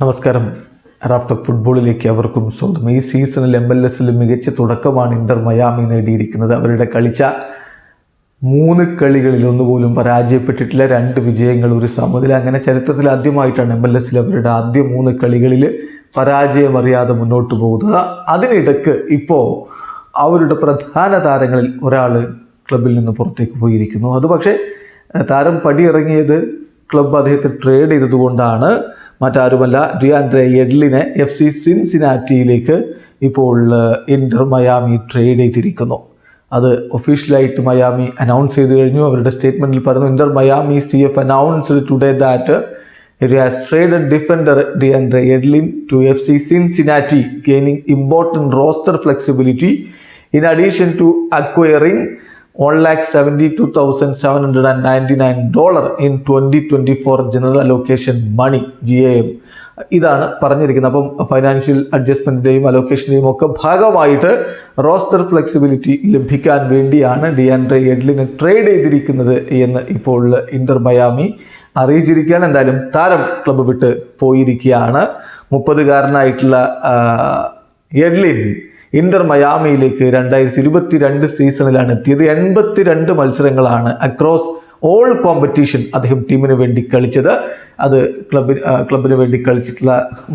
നമസ്കാരം. റാഫ്റ്റോക്ക് ഫുട്ബോളിലേക്ക് അവർക്കും സ്വന്തം. ഈ സീസണിൽ MLS മികച്ച തുടക്കമാണ് ഇന്റർ മയാമി നേടിയിരിക്കുന്നത്. അവരുടെ കളിച്ച 3 കളികളിൽ ഒന്നുപോലും പരാജയപ്പെട്ടിട്ടില്ല. 2 വിജയങ്ങൾ, 1 സമനില. അങ്ങനെ ചരിത്രത്തിൽ ആദ്യമായിട്ടാണ് MLS അവരുടെ ആദ്യ 3 കളികളിൽ പരാജയമറിയാതെ മുന്നോട്ട് പോകുന്നത്. അതിനിടക്ക് ഇപ്പോൾ അവരുടെ പ്രധാന താരങ്ങളിൽ ഒരാൾ ക്ലബിൽ നിന്ന് പുറത്തേക്ക് പോയിരിക്കുന്നു. അത് പക്ഷേ താരം പടിയിറങ്ങിയത് ക്ലബ്ബ് അദ്ദേഹത്തെ ട്രേഡ് ചെയ്തതുകൊണ്ടാണ്. മറ്റാരുമല്ല, ഡിയാൻഡ്രെ എഡ്ലിനെ FC സിൻസിനാറ്റിയിലേക്ക് ഇപ്പോൾ ഇന്റർ മയാമി ട്രേഡ് ചെയ്തിരിക്കുന്നു. അത് ഒഫീഷ്യലായിട്ട് മയാമി അനൗൺസ് ചെയ്ത് കഴിഞ്ഞു. അവരുടെ സ്റ്റേറ്റ്മെൻറ്റിൽ പറഞ്ഞു, Inter Miami CF announced today that it has traded defender DeAndre Yedlin to FC Cincinnati, gaining important roster flexibility in addition to acquiring $1,72,799 in 2024 general allocation money GAM. ഇതാണ് പറഞ്ഞിരിക്കുന്നത്. അപ്പം ഫൈനാൻഷ്യൽ അഡ്ജസ്റ്റ്മെൻറ്റിൻ്റെയും അലോക്കേഷൻ്റെയും ഒക്കെ ഭാഗമായിട്ട് roster flexibility ലഭിക്കാൻ വേണ്ടിയാണ് ഡിയാൻഡ്രെ എഡ്ലിനെ trade ചെയ്തിരിക്കുന്നത് എന്ന് ഇപ്പോൾ ഇന്റർ മയാമി അറിയിച്ചിരിക്കുകയാണ്. എന്തായാലും താരം ക്ലബ്ബ് വിട്ട് പോയിരിക്കുകയാണ്. 30-കാരനായിട്ടുള്ള എഡ്ലിൻ ഇന്റർ മയാമിയിലേക്ക് 2022 സീസണിലാണ് എത്തിയത്. 82 മത്സരങ്ങളാണ് അക്രോസ് ഓൾ കോമ്പറ്റീഷൻ അദ്ദേഹം ടീമിന് വേണ്ടി കളിച്ചത്. അത് ക്ലബിന് വേണ്ടി കളിച്ചിട്ടുള്ള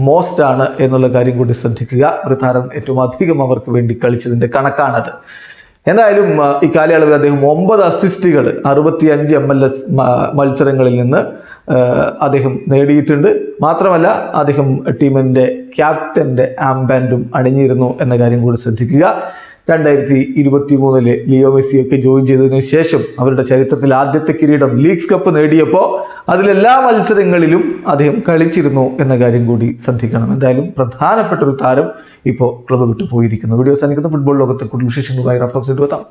മോസ്റ്റ് ആണ് എന്നുള്ള കാര്യം കൂടി ശ്രദ്ധിക്കുക. ഒരു താരം ഏറ്റവും അധികം അവർക്ക് വേണ്ടി കളിച്ചതിൻ്റെ കണക്കാണത്. എന്തായാലും ഈ കാലയളവിൽ അദ്ദേഹം 9 അസിസ്റ്റുകൾ 65 MLS മത്സരങ്ങളിൽ നിന്ന് അദ്ദേഹം നേടിയിട്ടുണ്ട്. മാത്രമല്ല, അദ്ദേഹം ടീമിൻ്റെ ക്യാപ്റ്റൻ്റെ ആംബാൻഡും അണിഞ്ഞിരുന്നു എന്ന കാര്യം കൂടി ശ്രദ്ധിക്കുക. 2023 ലിയോ മെസ്സിയൊക്കെ ജോയിൻ ചെയ്തതിനു ശേഷം അവരുടെ ചരിത്രത്തിൽ ആദ്യത്തെ കിരീടം ലീഗ്സ് കപ്പ് നേടിയപ്പോൾ അതിലെല്ലാ മത്സരങ്ങളിലും അദ്ദേഹം കളിച്ചിരുന്നു എന്ന കാര്യം കൂടി ശ്രദ്ധിക്കണം. എന്തായാലും പ്രധാനപ്പെട്ട ഒരു താരം ഇപ്പോൾ ക്ലബ്ബ് വിട്ടു പോയിരിക്കുന്നു. വീഡിയോ അവസാനിക്കുന്ന ഫുട്ബോൾ ലോകത്തെ കൂടുതൽ വിശേഷങ്ങളുമായി റാഫ്റ്റോക്സിൽ എത്താം.